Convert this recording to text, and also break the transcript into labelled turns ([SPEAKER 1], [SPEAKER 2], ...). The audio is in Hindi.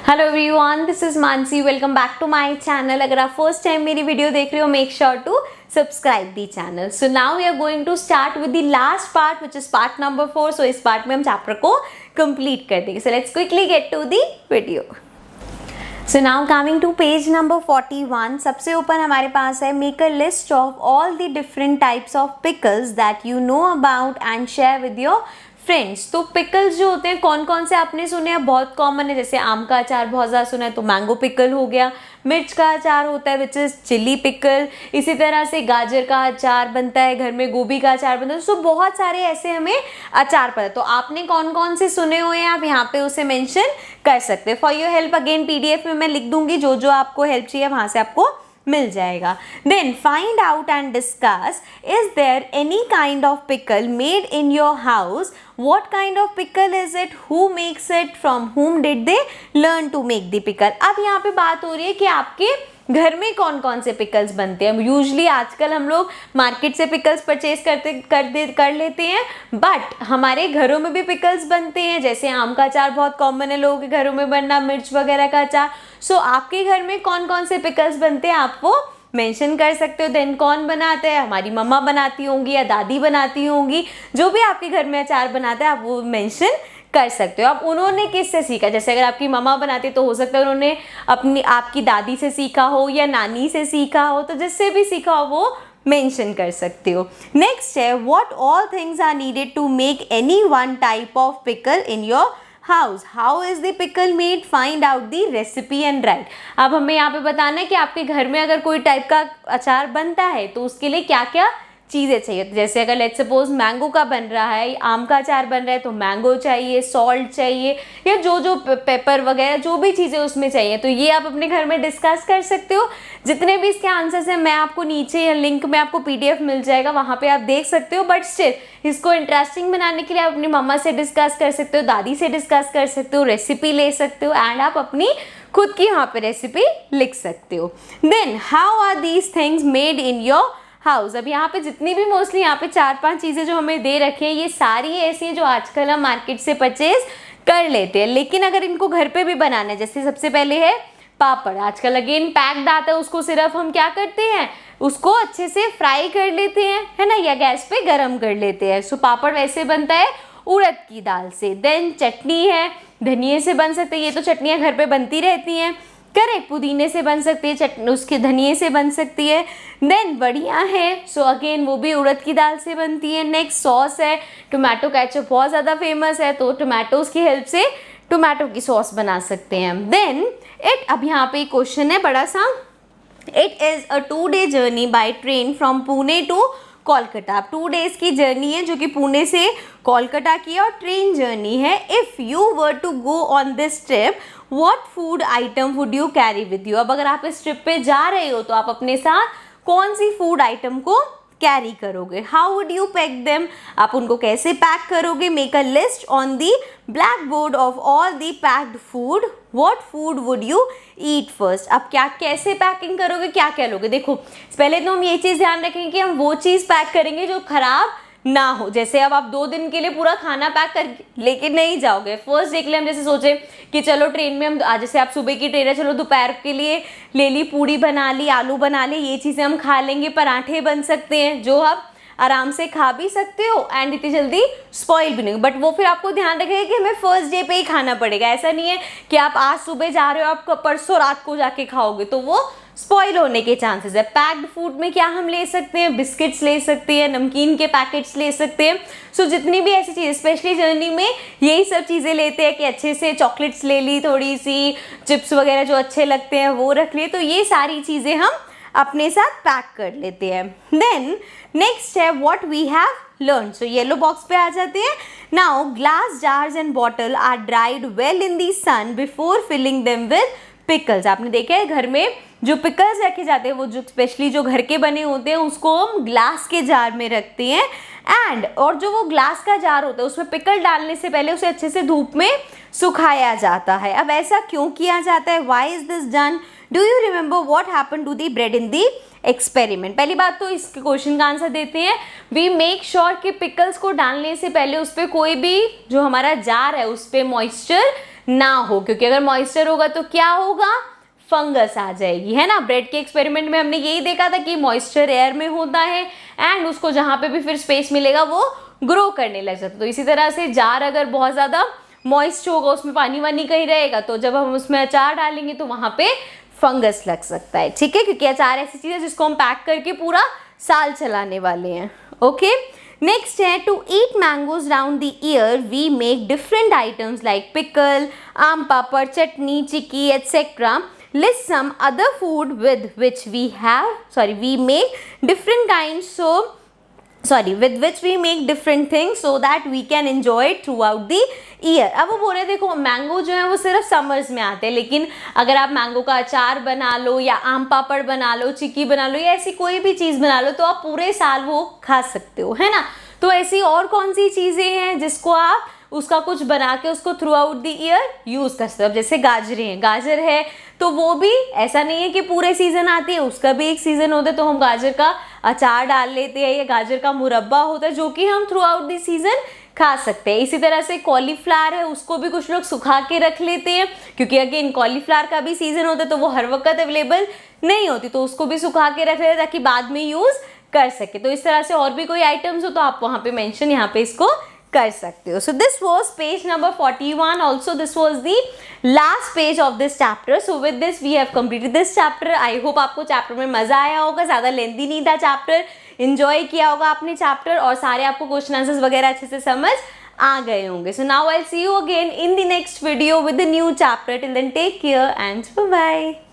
[SPEAKER 1] Hello everyone, this is Mansi. Welcome back to my channel. अगर आप फर्स्ट टाइम मेरी वीडियो देख रहे हो, make sure to subscribe the channel. So now we are going to start with the last part which is part number 4। So इस पार्ट में हम चैप्टर को कंप्लीट कर देंगे। So let's quickly get to the video. So now coming to page number 41। सबसे ऊपर हमारे पास है make a list of all the different types of pickles that you know about and share with your friends. तो पिकल्स जो होते हैं कौन कौन से आपने सुने हैं, बहुत कॉमन है। जैसे आम का अचार बहुत ज़्यादा सुना है तो मैंगो पिकल हो गया। मिर्च का अचार होता है विच इज़ चिली पिकल। इसी तरह से गाजर का अचार बनता है घर में, गोभी का अचार बनता है। सो बहुत सारे ऐसे हमें अचार पता है। तो आपने कौन कौन से सुने हुए हैं आप यहाँ पे उसे मेंशन कर सकते हैं। For your help again PDF में मैं लिख दूंगी, जो जो आपको हेल्प चाहिए वहाँ से आपको मिल जाएगा। Then find out and discuss, is there any kind of pickle made in your house, what kind of pickle is it, who makes it, from whom did they learn to make the pickle। अब यहाँ पे बात हो रही है कि आपके घर में कौन कौन से पिकल्स बनते हैं। यूजली आजकल हम लोग मार्केट से पिकल्स परचेज कर लेते हैं, बट हमारे घरों में भी पिकल्स बनते हैं। जैसे आम का अचार बहुत कॉमन है लोगों के घरों में बनना, मिर्च वगैरह का अचार। सो आपके घर में कौन कौन से पिकल्स बनते हैं आप वो मेंशन कर सकते हो। देन कौन बनाता है, हमारी मम्मा बनाती होंगी या दादी बनाती होंगी। जो भी आपके घर में अचार बनाता है आप वो मेंशन कर सकते हो। अब उन्होंने किससे सीखा, जैसे अगर आपकी मम्मा बनाती तो हो सकता है उन्होंने आपकी दादी से सीखा हो या नानी से सीखा हो। तो जिससे भी सीखा हो वो मेंशन कर सकते हो। नेक्स्ट है what all things are needed to make any one type of pickle in your house, how is the pickle made, find out the recipe and write. अब हमें यहाँ पे बताना है कि आपके घर में अगर कोई टाइप का अचार बनता है तो उसके लिए क्या क्या चीज़ें चाहिए। जैसे अगर लेट्स सपोज मैंगो का बन रहा है, आम का अचार बन रहा है तो मैंगो चाहिए, सॉल्ट चाहिए, या जो जो पेपर वगैरह जो भी चीज़ें उसमें चाहिए। तो ये आप अपने घर में डिस्कस कर सकते हो। जितने भी इसके आंसर्स हैं मैं आपको नीचे लिंक में आपको PDF मिल जाएगा, वहाँ पे आप देख सकते हो। बट स्टिल इसको इंटरेस्टिंग बनाने के लिए आप अपनी मम्मा से डिस्कस कर सकते हो, दादी से डिस्कस कर सकते हो, रेसिपी ले सकते हो एंड आप अपनी खुद की यहाँ पे रेसिपी लिख सकते हो। Then how are these things made in your house. अब यहाँ पे जितनी भी मोस्टली यहाँ पे 4-5 चीज़ें जो हमें दे रखी हैं, ये सारी ऐसी हैं जो आजकल हम मार्केट से परचेज कर लेते हैं। लेकिन अगर इनको घर पे भी बनाना है, जैसे सबसे पहले है पापड़। आजकल अगेन पैक्ड आता है, उसको सिर्फ हम क्या करते हैं, उसको अच्छे से फ्राई कर लेते हैं, है ना, या गैस पे गरम कर लेते हैं। सो पापड़ वैसे बनता है उड़द की दाल से। देन चटनी है, धनिए से बन सकती है, ये तो चटनियाँ घर पे बनती रहती हैं, करेक्ट। पुदीने से बन सकती है चटनी, उसके धनिए से बन सकती है। देन बढ़िया है, सो अगेन वो भी उड़द की दाल से बनती है। नेक्स्ट सॉस है, टोमेटो केचप बहुत ज़्यादा फेमस है तो टोमेटोज़ की हेल्प से टोमेटो की सॉस बना सकते हैं। देन अब यहाँ पे क्वेश्चन है बड़ा सा, it is a 2-day journey by train from Pune to Kolkata. 2 days की जर्नी है जो कि पुणे से कोलकाता की है और ट्रेन जर्नी है। If you were to go on this trip what food item would you carry with you. अब अगर आप इस ट्रिप पे जा रहे हो तो आप अपने साथ कौन सी फूड आइटम को कैरी करोगे, how would you pack them, आप उनको कैसे पैक करोगे। Make a list on the black board of all the packed food, what food would you eat first. अब क्या कैसे पैकिंग करोगे, क्या क्या लोगे। देखो पहले तो हम ये चीज़ ध्यान रखेंगे कि हम वो चीज़ पैक करेंगे जो खराब ना हो। जैसे अब आप 2 दिन के लिए पूरा खाना पैक कर लेके नहीं जाओगे। फर्स्ट डे के लिए हम जैसे सोचे कि चलो ट्रेन में हम आज, जैसे आप सुबह की ट्रेन है, चलो दोपहर के लिए ले ली, पूड़ी बना ली, आलू बना ली, ये चीज़ें हम खा लेंगे। पराठे बन सकते हैं जो आप आराम से खा भी सकते हो एंड इतनी जल्दी स्पॉइल भी नहीं। बट वो फिर आपको ध्यान रखेगा कि हमें फर्स्ट डे पे ही खाना पड़ेगा। ऐसा नहीं है कि आप आज सुबह जा रहे हो आप परसों रात को जाके खाओगे, तो वो स्पॉइल होने के चांसेस है। पैक्ड फूड में क्या हम ले सकते हैं, बिस्किट्स ले सकते हैं, नमकीन के पैकेट्स ले सकते हैं। सो जितनी भी ऐसी चीज़, स्पेशली जर्नी में यही सब चीज़ें लेते हैं कि अच्छे से चॉकलेट्स ले ली, थोड़ी सी चिप्स वगैरह जो अच्छे लगते हैं वो रख लिए। तो ये सारी चीज़ें हम अपने साथ पैक कर लेते हैं। देन नेक्स्ट है what we have learn. So yellow box पे आ जाते हैं। Now glass jars and bottle are dried well in the sun before filling them with pickles. आपने देखा है घर में जो पिकल्स रखे जाते हैं वो जो स्पेशली जो घर के बने होते हैं उसको हम ग्लास के जार में रखते हैं। एंड और जो वो ग्लास का जार होता है उसमें पिकल डालने से पहले उसे अच्छे से धूप में सुखाया जाता है। अब ऐसा क्यों किया जाता है, why is this done, do you remember what happened to the bread in the experiment. पहली बात तो इस क्वेश्चन का आंसर देते हैं, वी मेक श्योर कि पिकल्स को डालने से पहले उस पर कोई भी जो हमारा जार है उस पर मॉइस्चर ना हो, क्योंकि अगर मॉइस्चर होगा तो क्या होगा, फंगस आ जाएगी, है ना। ब्रेड के एक्सपेरिमेंट में हमने यही देखा था कि मॉइस्चर एयर में होता है एंड उसको जहाँ पे भी फिर स्पेस मिलेगा वो ग्रो करने लग जाता है। तो इसी तरह से जार अगर बहुत ज़्यादा मॉइस्ट होगा, उसमें पानी वानी कहीं रहेगा, तो जब हम उसमें अचार डालेंगे तो वहाँ पे फंगस लग सकता है, ठीक है, क्योंकि अचार ऐसी चीज़ है जिसको हम पैक करके पूरा साल चलाने वाले हैं। Okay, next is to eat mangoes round the year we make different items like pickle, aam papad, chutney, chikki etcetera. List some other food with which we make different kinds, with which we make different things so that we can enjoy it throughout the year. अब वो बोल रहे हैं देखो मैंगो जो है वो सिर्फ समर्स में आते हैं, लेकिन अगर आप मैंगो का अचार बना लो या आम पापड़ बना लो, चिक्की बना लो या ऐसी कोई भी चीज़ बना लो तो आप पूरे साल वो खा सकते हो, है ना। तो ऐसी और कौन सी चीज़ें हैं जिसको आप उसका कुछ बना के उसको through out the year use कर सकते हो। अब जैसे गाजरें हैं, गाजर है तो वो भी ऐसा नहीं है कि पूरे सीज़न आती है, उसका भी एक सीज़न होता है, तो हम गाजर का अचार डाल लेते हैं या गाजर का मुरब्बा होता है जो कि हम थ्रू आउट द सीज़न खा सकते हैं। इसी तरह से कॉलीफ्लावर है, उसको भी कुछ लोग सुखा के रख लेते हैं, क्योंकि अगेन कॉलीफ्लावर का भी सीज़न होता है तो वो हर वक्त अवेलेबल नहीं होती, तो उसको भी सुखा के रख लेते हैं ताकि बाद में यूज़ कर सके। तो इस तरह से और भी कोई आइटम्स हो तो आप वहाँ पे मेंशन यहाँ पे इसको कर सकते हो। So this was page number 41. Also this was the last page of this chapter. So with this we have completed this chapter. I hope आपको चैप्टर में मजा आया होगा, ज़्यादा लेंथी नहीं था चैप्टर, इंजॉय किया होगा आपने चैप्टर और सारे आपको क्वेश्चन आंसर्स वगैरह अच्छे से समझ आ गए होंगे. So now I see you again in the next video with the new chapter. Till then take care and bye bye.